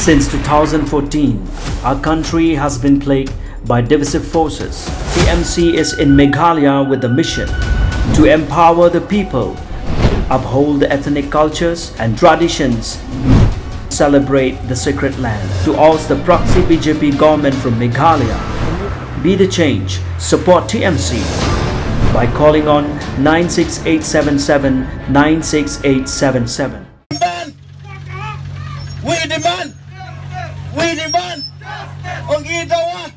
Since 2014, our country has been plagued by divisive forces. TMC is in Meghalaya with the mission to empower the people, uphold the ethnic cultures and traditions, celebrate the sacred land. To oust the proxy BJP government from Meghalaya, be the change, support TMC by calling on 96877 96877. We demand Ongi Dawa.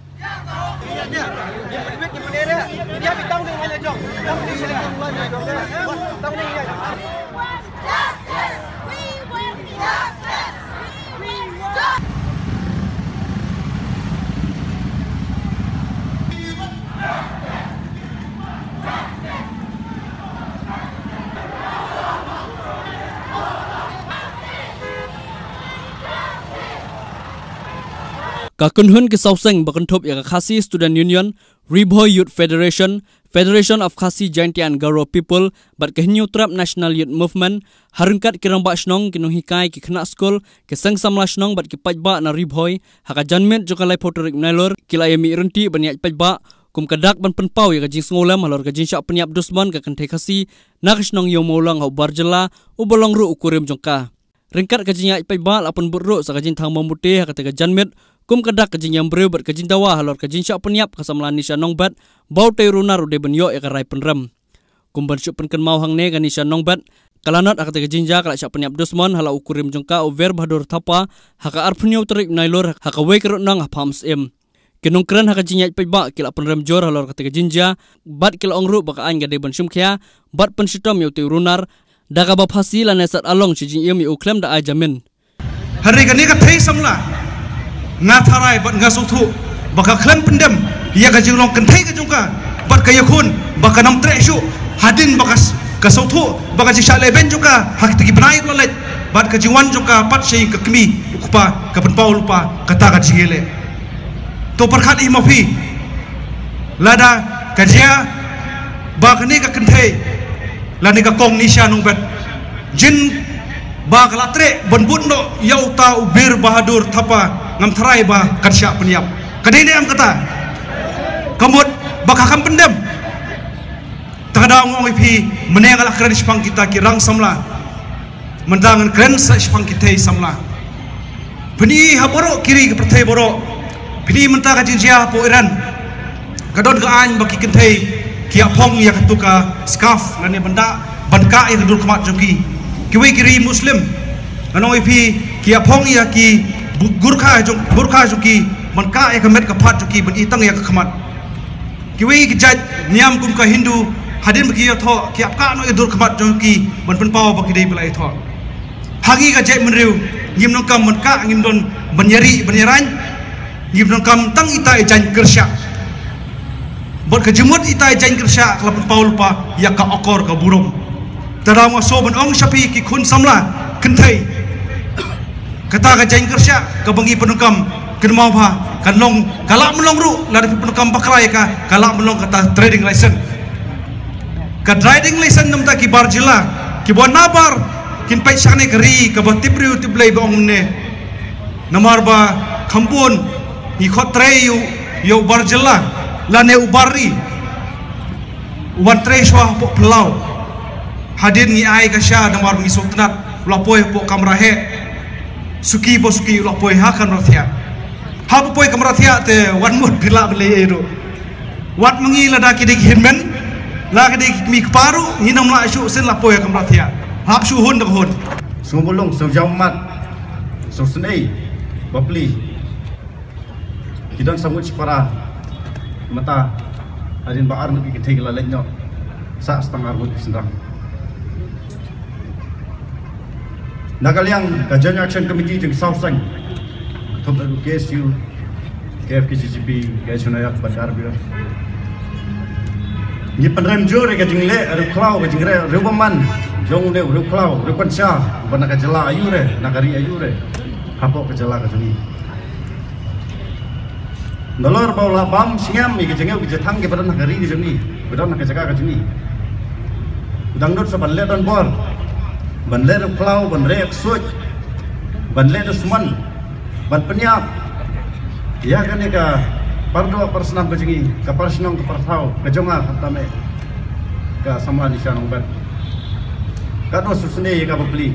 Kakunhun ke Sauseng berkentup ya Khasi Student Union, Ribhoi Youth Federation, Federation of Khasi Jainti and Garo People, bat ke New Trap National Youth Movement, harungkat kirang ba snong kinung hikai ki khna school, ke sang samla snong bat ki pajba na Ribhoi, haka janmet joka lai photorik nalor, kila yami renti banyak pajba, kum kadak ban penpau ya kajing sengolam halor kajing syak penyap dusman ka kentai Khasi, nak snong yo molang hau barjela, ubolong ru ukurim jongka. Ringkat kajing yak pajba lapun buruk sa kajing thang mamutih haka tega janmet, kum kadak kajing yang bereu ber kajing dawa halor kajing syak penyap kasamlan nisha nongbat bau tei runar ude benyo ya karai penrem kum ban syuk penken mau hang neganisha nongbat kalanot akate kajing ja kala syak penyap dusman hala ukurim jongka over bahadur thapa haka arpunyo terik nailor haka we kerot nang hams em kinung kran haka jinyak peba kila penrem jor halor kate kajing ja bat kila ongru baka an gade ban syumkhya bat penshitom yo tei runar daga ba phasi la nesat along chijing yemi uklem da ajamin hari gani ka thei samla ngatharai bat ngasuthu baka klan pendem ya ka jinglong kenthai ka jungka bat ka yakun baka nam tre shu hadin bakas ka suthu baka jisha leben juga hak tigi benai lolet bat ka jiwan juga pat sei ka kmi ukpa ka penpau lupa kata ka jingele to perkhat i mafi lada ka jia baka ni ka kenthai lani ka kong nisha nung bat jin ba kalatre bonbun no yauta ubir bahadur thapa ngam tharai ba karsya penyap kadene am kata kamut baka kam pendem tagada ngong ipi menengal akran spang kita kirang samla mendangan kren sa spang kita samla beni haboro kiri ke pertai boro beni menta ka jinjia po iran kadon ka an baki kentai kia phong ya katuka scarf lani benda banka ya dur kmat joki kiwi kiri muslim anong ipi kia phong ya ki Gurkha joki manka ya kamet kapat joki ban itang ya kamat kiwi kijat niam kum ka Hindu hadin bagi tho ki apka no idur kamat joki ban penpau bagi dei belai tho hagi ka jai menriu ngim nong kam manka ngim don banyari banyaran ngim nong kam tang itai jan kersya bot ka jemut itai jan kersya kala penpau lupa ya ka okor ka burung tara ma so ban ong sapi ki khun samla kentai kata ka jain kersya ka bangi penukam ken mau ba kan long kalak melong ru lari penukam pakrai ka kalak melong kata trading license ka trading license namta ki barjila ki bon nabar kin pai sakne kari ka batibri utiblai ba ongne namar ba khampun ni khotre yo barjila lane ubari wan tre shwa po pelau hadin ni ai ka sha namar mi sultanat lapoi po kamrahe suki bo suki lapoi hakan rathia ha poi kamrathia te wan mut bila bele ero wat mengi lada kidik hinmen la kidik mi paru nginam la shu sen lapoi kamrathia hap shu hun dak hun sumulung sejaumat sosnei bapli kidan samut para mata adin baar mut ki thegla lenyo sa setengah rut sendang Nagaliang Joint Action Committee jeng Sauseng Top KSU KFKCCP KSUnayak Bandar Biar Ni penrem jure ka jeng le ru klau ka jeng re ru baman jong le ru klau ru kansya bana ka jela ayure nagari ayure hapo ka jela ka juni nolor baula bam siam mi ka jeng ke jethang ke badan nagari ni juni badan ka jaga ka juni dangdut sa banle dan bor banle ru klau banle suj banle dusman ban penyap ya kan ni ka pardo persenam ke jengi ka persenam ke pertau ke jonga katame ka sama di sana ban kan susune ka beli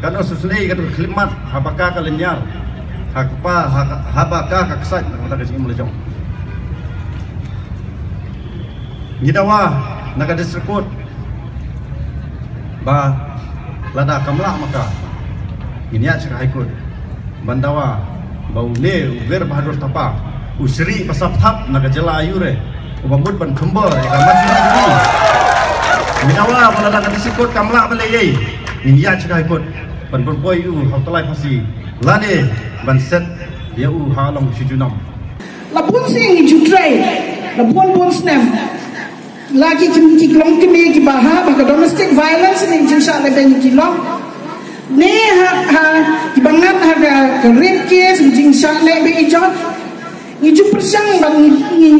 kan susune ka khidmat habaka ka lenyar hakpa habaka ka kesat kata ke jengi melejong Gidawa naga distrikut ba lada kamla maka ini aja haikut bandawa bau ne uber bahadur tapa usri pasap tap naga jela ayure ubamut ban kembar ya kamat ini gidawa lada naga distrikut kamla malay ini aja haikut ban berboy hautalai pasi lade ban set ya halong sijunam labun sing judrai labun bon snem lagi kilong kini ki baha baka domestic violence ni jinsha le ben kilong ne ha ki bangat ha ka rape case jinsha le be ijot ni ju persang bang ni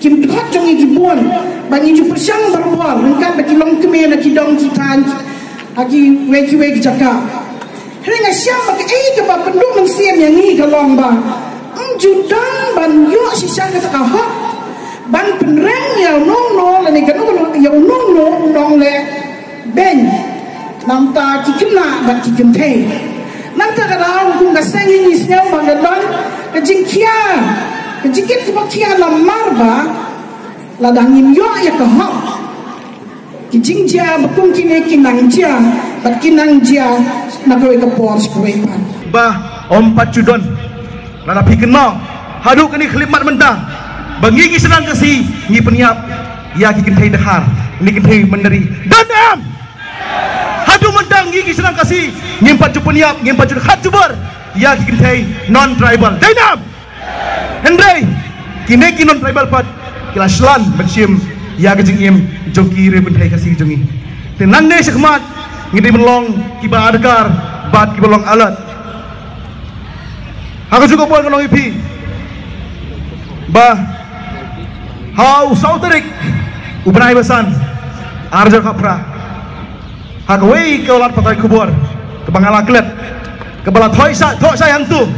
kim thot jong ki bon bang ni ju persang barbol kan ba kilong kini na kidong ki tan agi weki jaka ringa syam baka ka ba pendu mengsiam yang ni kalong ba judang ban yo sisa ka ka ha ban penreng ya nong la ni kan ya nong le ben nam ta ki kina ba ki kin the nam ta da ku ga sang ni snyau ba ga don ka jing kia ka jing ki ba kia la marba la dang nim yo ya ka ha ki jing ja ba kum ki ne ki nang ja ba ki nang ja na ko ka por ko ba om pacudon la pikin mo hadu kini khlimat mentah bangi ki senang kasi ni peniap ya ki kentai dahar ni kentai menderi danam hadu mendang ki senang kasi ngimpat ju peniap ngimpat ju khat jubur ya ki kentai non tribal danam hendrai kini ki non tribal pat kilaslan bersim ya ke jingim joki re bentai kasi jongi tenang ne sekhmat ngidi melong ki ba adkar bat ki belong alat aku juga buat kolong ipi ba Hau sauterik ubnai besan arjo kapra hakawei ke ulat patai kubur ke bangala klet ke bala thoi sa yang tu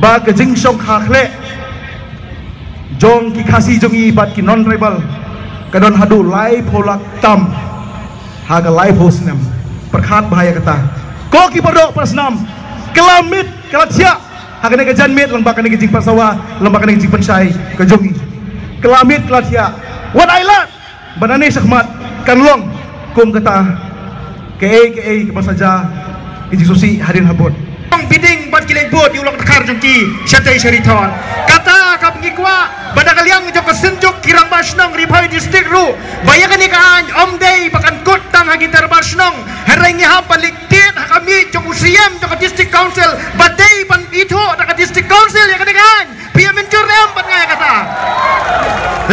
ba ke jing song khakle jong ki khasi jongi bat ki non tribal ke don hadu lai polak tam haga lai hosnam perkhat bahaya kata ko ki perdok persnam kelamit kelatsia haga ne ke janmit lembak ne ke jing pasawa lembak ne ke jing pensai ke jongi kelamit kelatia what I learn banane sekhmat kanlong kum kata ke saja iji susi hadin habot biding bat kilek bot diulok tekar jengki syatai syariton kata kap ngikwa bada kaliang jok kesenjuk kirang basnong ribai distrik ru bayakan ikaan om day bakan kut tang hagitar basnong herengi ha balik tit kami jok usiem jok distrik council badai ban itu dak distrik council ya kan pia mencur em bat ngaya kata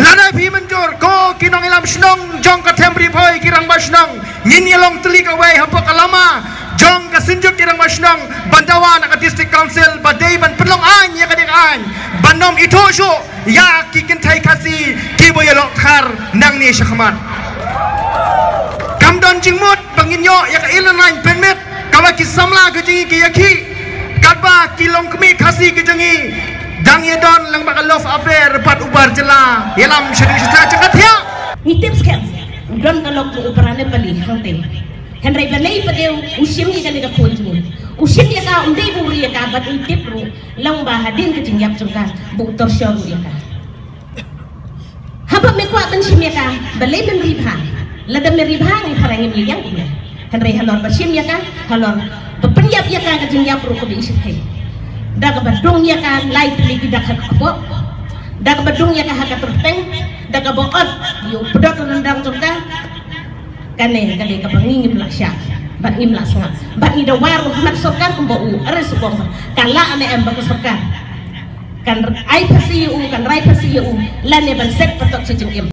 lana pi mencur ko kinong ilam snong jong ka tem ribai kirang basnong nyini long telik away hapok kalama jong kesenjuk kirang basnong bandawa nak distrik council badai ban pelong an ya kadikan banom itu su ya kikin thai kasi kiboy lok khar nang ni syahmat kamdon jingmut bangin yo ya ka ilan permit kawa ki samla ke jingi ki yaki kadba kilong kemi kasi ke jingi dang yedon lang bakal love affair pat ubar jela yelam syari syata cakat ya ni tips kan don kalok tu ubarane bali hangte henry balai padeu usim ni kali ka khonjmu usim ya ka undai buri ya ka bat tip ru lang ba hadin ke jingyap jungka bu torsyaru ya ka haba me kwa tan simya ka balai ben ribha lada me ribha ni harangi mi yang ya henry halor basim ya ka halor bepenyap ya ka jingyap ru ko di isai daga badung ya ka lai tli ki dakha ko daga badung ya ka haka terpeng daga boot yo pedot rendang jungka kane ka pangingip la siya bat imla nga bat ni dawar mat sokar kumbo are subong kala ane em ba sokar kan ai pasi kan rai pasi lane ban set patok si jeng